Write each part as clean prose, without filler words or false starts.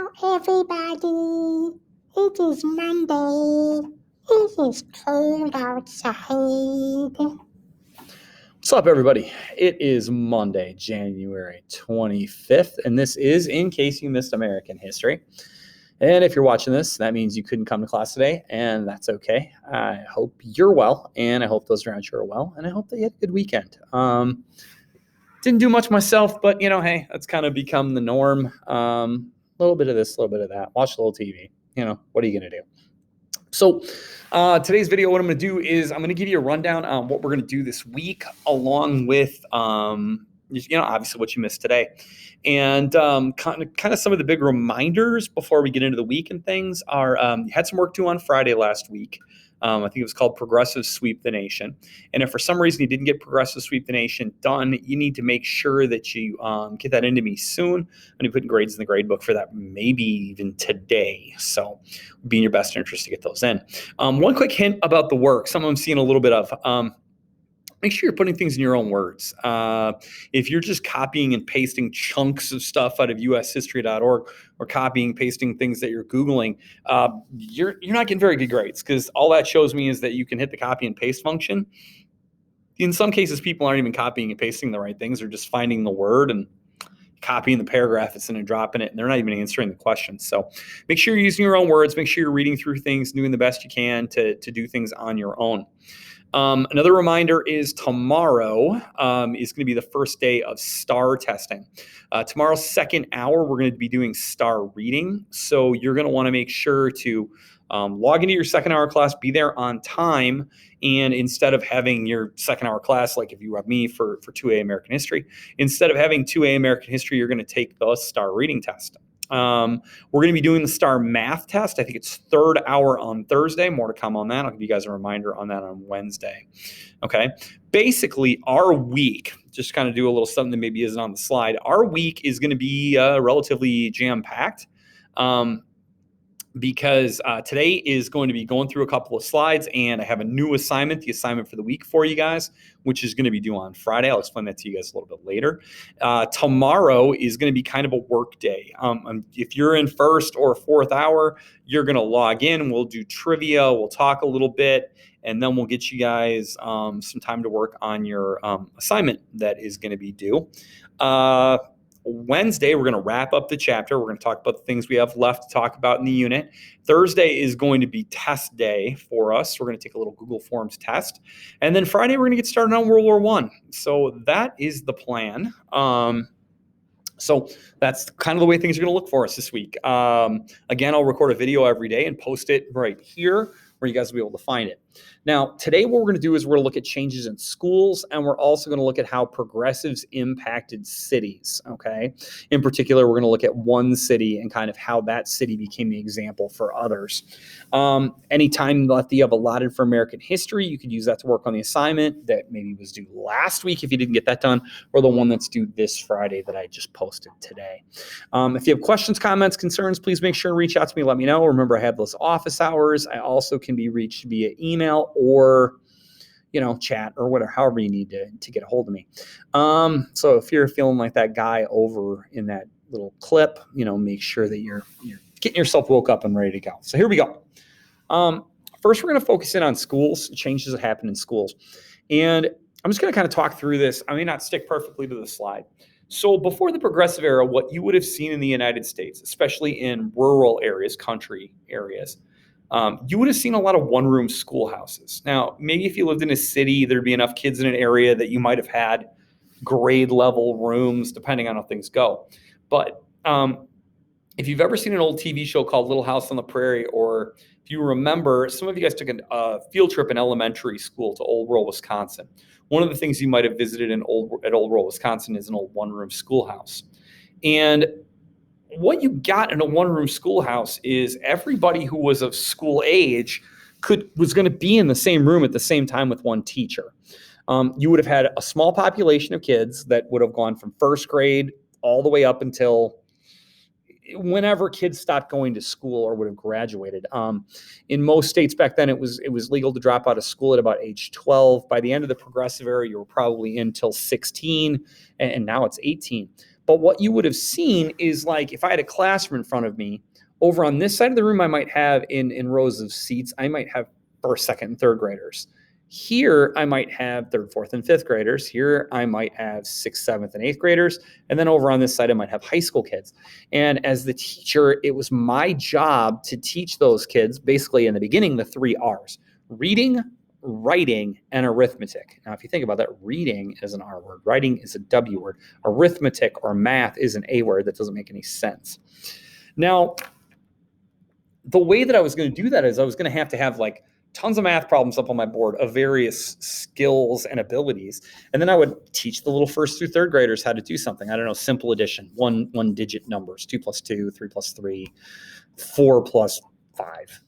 Everybody, it is Monday. It is cold outside. What's up, everybody? It is Monday, January 25th, and this is In Case You Missed American History. And if you're watching this, that means you couldn't come to class today, and that's okay. I hope you're well, and I hope those around you are well, and I hope that you had a good weekend. Didn't do much myself, but, hey, that's kind of become the norm. A little bit of this, a little bit of that. Watch a little TV. What are you going to do? So today's video, what I'm going to do is I'm going to give you a rundown on what we're going to do this week, along with, obviously what you missed today. And kind of some of the big reminders before we get into the week and things are you had some work due on Friday last week. I think it was called Progressive Sweep the Nation. And if for some reason you didn't get Progressive Sweep the Nation done, you need to make sure that you get that into me soon. I'm going to be putting grades in the grade book for that, maybe even today. So be in your best interest to get those in. One quick hint about the work, some of them seeing a little bit of. Make sure you're putting things in your own words. If you're just copying and pasting chunks of stuff out of ushistory.org or copying, pasting things that you're Googling, you're not getting very good grades, because all that shows me is that you can hit the copy and paste function. In some cases, people aren't even copying and pasting the right things. They're just finding the word and copying the paragraph it's in and dropping it, and they're not even answering the questions. So make sure you're using your own words. Make sure you're reading through things, doing the best you can to do things on your own. Another reminder is tomorrow is going to be the first day of STAR testing. Tomorrow's second hour, we're going to be doing STAR reading. So you're going to want to make sure to log into your second hour class, be there on time. And instead of having your second hour class, like if you have me for 2A American History, instead of having 2A American History, you're going to take the STAR reading test. We're going to be doing the STAR math test. I think it's third hour on Thursday. More to come on that. I'll give you guys a reminder on that on Wednesday. Okay. Basically, our week, just kind of do a little something that maybe isn't on the slide. Our week is going to be relatively jam-packed. Because today is going to be going through a couple of slides, and I have a new assignment, the assignment for the week for you guys, which is going to be due on Friday. I'll explain that to you guys a little bit later. Tomorrow is going to be kind of a work day. If you're in first or fourth hour, you're going to log in. We'll do trivia. We'll talk a little bit, and then we'll get you guys some time to work on your assignment that is going to be due. Wednesday, we're going to wrap up the chapter. We're going to talk about the things we have left to talk about in the unit. Thursday is going to be test day for us. We're going to take a little Google Forms test. And then Friday, we're going to get started on World War I. So that is the plan. So that's kind of the way things are going to look for us this week. Again, I'll record a video every day and post it right here where you guys will be able to find it. Now, today what we're going to do is we're going to look at changes in schools, and we're also going to look at how progressives impacted cities, okay? In particular, we're going to look at one city and kind of how that city became the example for others. Any time that you have allotted for American history, you could use that to work on the assignment that maybe was due last week if you didn't get that done, or the one that's due this Friday that I just posted today. If you have questions, comments, concerns, please make sure to reach out to me. Let me know. Remember, I have those office hours. I also can be reached via email or chat or whatever, however you need to get a hold of me. So if you're feeling like that guy over in that little clip, make sure that you're getting yourself woke up and ready to go. So here we go. First, we're going to focus in on schools, changes that happen in schools. And I'm just going to kind of talk through this. I may not stick perfectly to the slide. So before the Progressive Era, what you would have seen in the United States, especially in rural areas, country areas, you would have seen a lot of one-room schoolhouses. Now, maybe if you lived in a city, there'd be enough kids in an area that you might have had grade-level rooms, depending on how things go. But if you've ever seen an old TV show called Little House on the Prairie, or if you remember, some of you guys took a field trip in elementary school to Old World, Wisconsin. One of the things you might have visited at Old World, Wisconsin is an old one-room schoolhouse. And what you got in a one-room schoolhouse is everybody who was of school age was going to be in the same room at the same time with one teacher. You would have had a small population of kids that would have gone from first grade all the way up until whenever kids stopped going to school or would have graduated. In most states back then, it was legal to drop out of school at about age 12. By the end of the Progressive Era, you were probably in till 16, and now it's 18. But what you would have seen is like if I had a classroom in front of me, over on this side of the room, I might have in rows of seats, I might have first, second, and third graders. Here, I might have third, fourth, and fifth graders. Here, I might have sixth, seventh, and eighth graders. And then over on this side, I might have high school kids. And as the teacher, it was my job to teach those kids, basically in the beginning, the 3 R's: reading, writing, and arithmetic. Now, if you think about that, reading is an R word, writing is a W word, arithmetic or math is an A word. That doesn't make any sense. Now, the way that I was going to do that is I was going to have like tons of math problems up on my board of various skills and abilities. And then I would teach the little first through third graders how to do something. I don't know, simple addition, one digit numbers, 2 plus 2, 3 plus 3, 4 plus 5,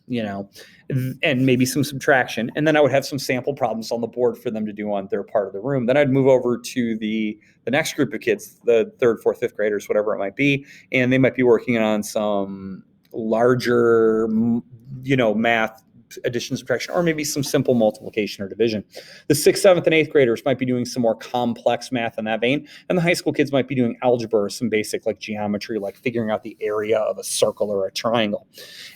and maybe some subtraction. And then I would have some sample problems on the board for them to do on their part of the room. Then I'd move over to the next group of kids, the third, fourth, fifth graders, whatever it might be. And they might be working on some larger, math, addition, subtraction, or maybe some simple multiplication or division. The sixth, seventh, and eighth graders might be doing some more complex math in that vein. And the high school kids might be doing algebra or some basic like geometry, like figuring out the area of a circle or a triangle.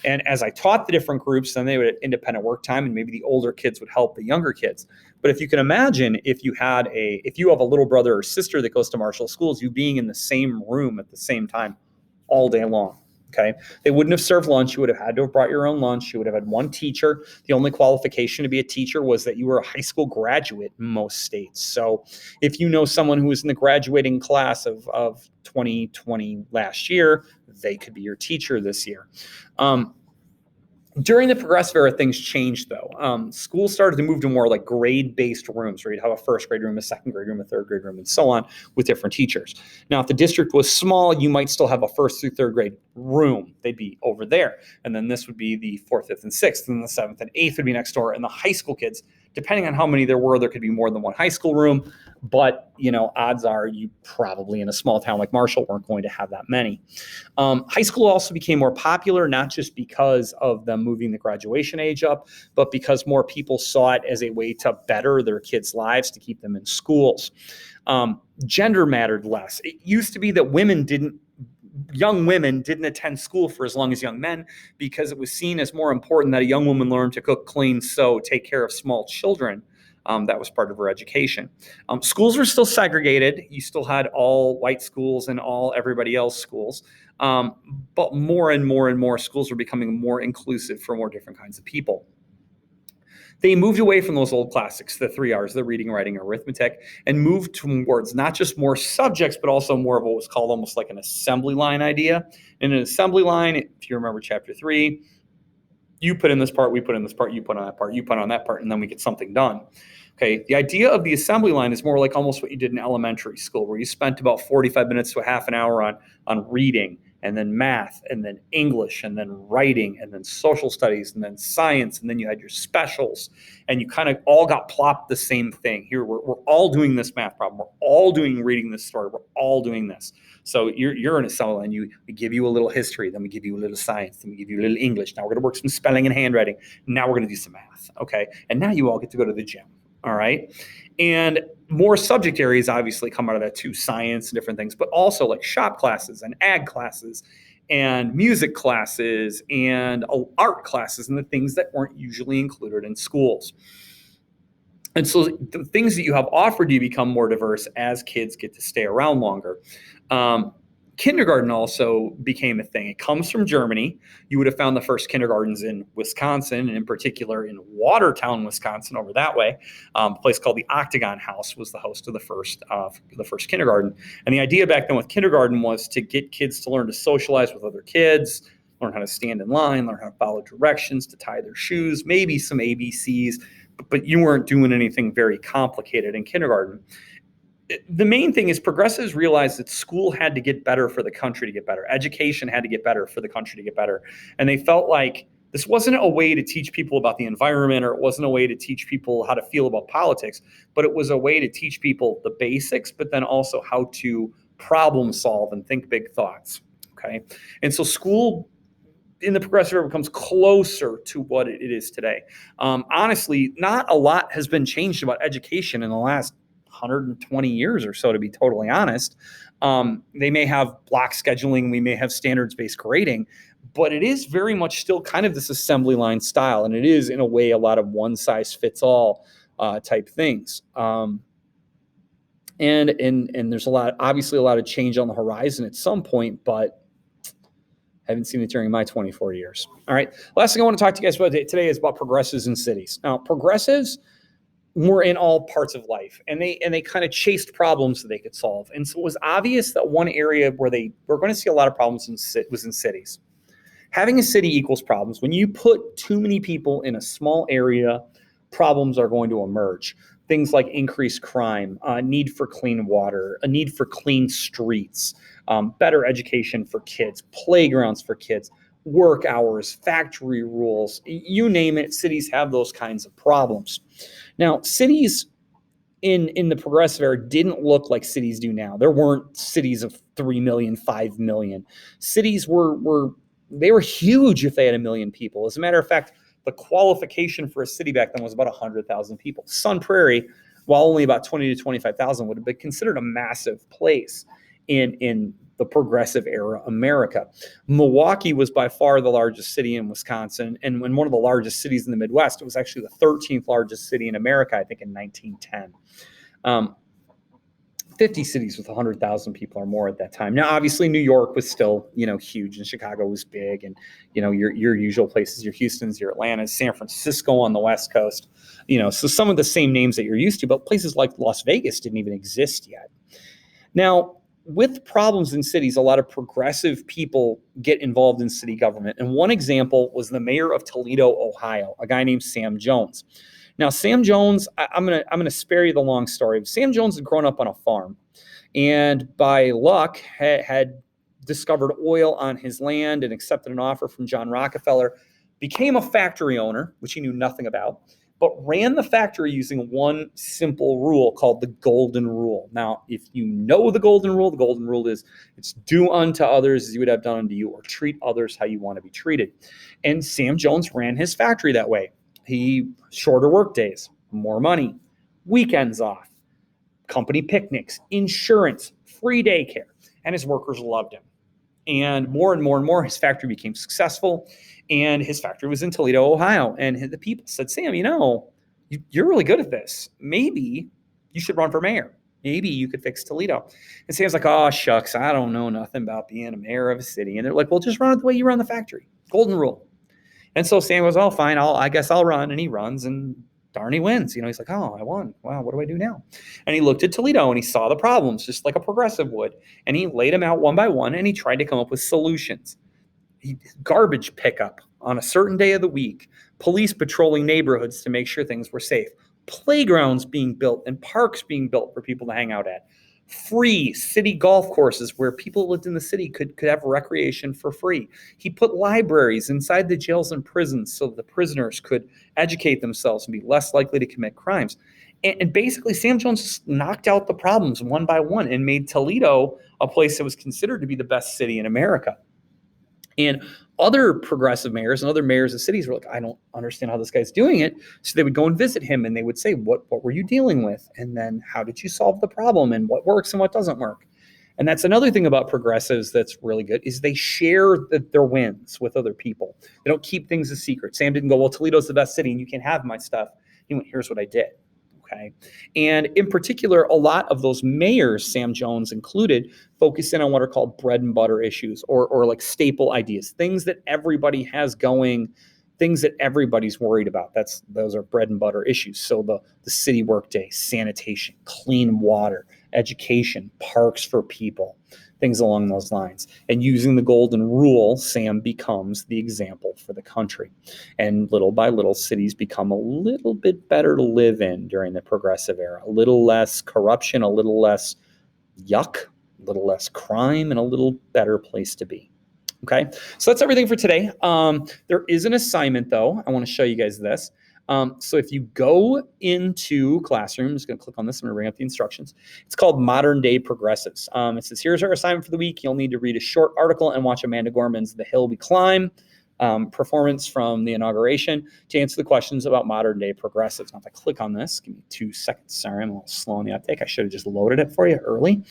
And as I taught the different groups, then they would have independent work time, and maybe the older kids would help the younger kids. But if you can imagine, if you have a little brother or sister that goes to Marshall schools, you being in the same room at the same time all day long. Okay. They wouldn't have served lunch. You would have had to have brought your own lunch. You would have had one teacher. The only qualification to be a teacher was that you were a high school graduate in most states. So if you know someone who was in the graduating class of 2020 last year, they could be your teacher this year. During the progressive era, things changed, though. Schools started to move to more like grade-based rooms, where you'd have a first grade room, a second grade room, a third grade room, and so on, with different teachers. Now, if the district was small, you might still have a first through third grade room. They'd be over there. And then this would be the fourth, fifth, and sixth, and the seventh and eighth would be next door. And the high school kids, depending on how many there were, there could be more than one high school room. But, odds are you probably in a small town like Marshall weren't going to have that many. High school also became more popular, not just because of them moving the graduation age up, but because more people saw it as a way to better their kids' lives, to keep them in schools. Gender mattered less. It used to be that young women didn't attend school for as long as young men, because it was seen as more important that a young woman learn to cook, clean, sew, take care of small children. That was part of her education. Schools were still segregated. You still had all white schools and all everybody else schools. But more and more and more schools were becoming more inclusive for more different kinds of people. They moved away from those old classics, the 3 R's, the reading, writing, arithmetic, and moved towards not just more subjects, but also more of what was called almost like an assembly line idea. In an assembly line, if you remember chapter 3, you put in this part, we put in this part, you put on that part, you put on that part, and then we get something done. Okay, the idea of the assembly line is more like almost what you did in elementary school, where you spent about 45 minutes to a half an hour on reading, and then math, and then English, and then writing, and then social studies, and then science, and then you had your specials, and you kind of all got plopped the same thing. Here, we're all doing this math problem. We're all reading this story. We're all doing this. So you're in assembly line. We give you a little history, then we give you a little science, then we give you a little English. Now we're going to work some spelling and handwriting. Now we're going to do some math, okay? And now you all get to go to the gym. All right. And more subject areas obviously come out of that too, science and different things, but also like shop classes and ag classes and music classes and art classes and the things that weren't usually included in schools. And so the things that you have offered you become more diverse as kids get to stay around longer. Kindergarten also became a thing. It comes from Germany. You would have found the first kindergartens in Wisconsin, and in particular in Watertown, Wisconsin, over that way. A place called the Octagon House was the host of the first kindergarten. And the idea back then with kindergarten was to get kids to learn to socialize with other kids, learn how to stand in line, learn how to follow directions, to tie their shoes, maybe some ABCs, but you weren't doing anything very complicated in kindergarten. The main thing is progressives realized that school had to get better for the country to get better. Education had to get better for the country to get better. And they felt like this wasn't a way to teach people about the environment, or it wasn't a way to teach people how to feel about politics, but it was a way to teach people the basics, but then also how to problem solve and think big thoughts. Okay. And so school in the progressive era becomes closer to what it is today. Honestly, not a lot has been changed about education in the last 120 years or so, to be totally honest. They may have block scheduling, we may have standards-based grading, but it is very much still kind of this assembly line style, and it is in a way a lot of one-size-fits-all type things. And there's obviously a lot of change on the horizon at some point, but haven't seen it during my 24 years. All right. Last thing I want to talk to you guys about today is about progressives in cities. Now, progressives were in all parts of life, and they kind of chased problems that they could solve. And so it was obvious that one area where they were going to see a lot of problems was in cities. Having a city equals problems. When you put too many people in a small area, problems are going to emerge. Things like increased crime, need for clean water, a need for clean streets, better education for kids, playgrounds for kids, work hours, factory rules, you name it, cities have those kinds of problems. Now, cities in the progressive era didn't look like cities do now. There weren't cities of 3 million, 5 million. Cities were huge if they had 1 million people. As a matter of fact, the qualification for a city back then was about 100,000 people. Sun Prairie, while only about 20 to 25,000, would have been considered a massive place in the progressive era America. Milwaukee was by far the largest city in Wisconsin, and when one of the largest cities in the Midwest. It was actually the 13th largest city in America, I think, in 1910. 50 cities with 100,000 people or more at that time. Now, obviously, New York was still, huge, and Chicago was big, and your usual places, your Houstons, your Atlantas, San Francisco on the West Coast, so some of the same names that you're used to, but places like Las Vegas didn't even exist yet. Now, with problems in cities, a lot of progressive people get involved in city government, and one example was the mayor of Toledo, Ohio, a guy named Sam Jones. Now, Sam Jones, I'm gonna spare you the long story. Sam Jones had grown up on a farm, and by luck had discovered oil on his land and accepted an offer from John Rockefeller, became a factory owner, which he knew nothing about, but ran the factory using one simple rule called the Golden Rule. Now, if you know the Golden Rule is it's do unto others as you would have done unto you, or treat others how you want to be treated. And Sam Jones ran his factory that way. He shorter work days, more money, weekends off, company picnics, insurance, free daycare, and his workers loved him. And more, his factory became successful, and his factory was in Toledo, Ohio. And the people said, Sam, you're really good at this. Maybe you should run for mayor. Maybe you could fix Toledo. And Sam's like, oh, shucks, I don't know nothing about being a mayor of a city. And they're like, well, just run it the way you run the factory. Golden Rule. And so Sam goes, oh, fine, I guess I'll run. And he runs, and darn, he wins. He's like, oh, I won. Wow, what do I do now? And he looked at Toledo, and he saw the problems, just like a progressive would. And he laid them out one by one, and he tried to come up with solutions. Garbage pickup on a certain day of the week, police patrolling neighborhoods to make sure things were safe, playgrounds being built and parks being built for people to hang out at, free city golf courses where people who lived in the city could have recreation for free. He put libraries inside the jails and prisons so that the prisoners could educate themselves and be less likely to commit crimes. And basically, Sam Jones just knocked out the problems one by one and made Toledo a place that was considered to be the best city in America. And other progressive mayors and other mayors of cities were like, I don't understand how this guy's doing it. So they would go and visit him, and they would say, what were you dealing with? And then how did you solve the problem, and what works and what doesn't work? And that's another thing about progressives that's really good, is they share their wins with other people. They don't keep things a secret. Sam didn't go, well, Toledo's the best city and you can't have my stuff. He went, here's what I did. Okay. And in particular, a lot of those mayors, Sam Jones included, focus in on what are called bread and butter issues, or like staple ideas, things that everybody has going, things that everybody's worried about. Those are bread and butter issues. So the city workday, sanitation, clean water, education, parks for people, things along those lines. And using the Golden Rule, Sam becomes the example for the country. And little by little, cities become a little bit better to live in during the progressive era. A little less corruption, a little less yuck, a little less crime, and a little better place to be. Okay, so that's everything for today. There is an assignment, though. I want to show you guys this. So if you go into Classroom, I'm just going to click on this. I'm going to bring up the instructions. It's called Modern Day Progressives. It says, here's our assignment for the week. You'll need to read a short article and watch Amanda Gorman's The Hill We Climb. performance from the inauguration to answer the questions about modern day progressives. Now, if I click on this, give me 2 seconds. Sorry, I'm a little slow on the uptake. I should have just loaded it for you early.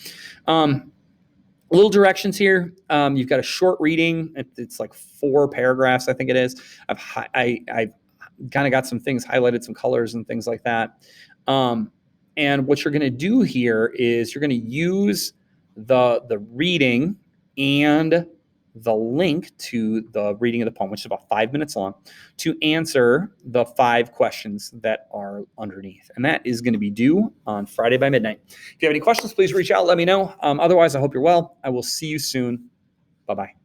Little directions here. You've got a short reading. It's like 4 paragraphs, I think it is. I've kind of got some things highlighted, some colors and things like that. And what you're going to do here is you're going to use the reading and the link to the reading of the poem, which is about 5 minutes long, to answer the 5 questions that are underneath. And that is going to be due on Friday by midnight. If you have any questions, please reach out. Let me know. Otherwise, I hope you're well. I will see you soon. Bye-bye.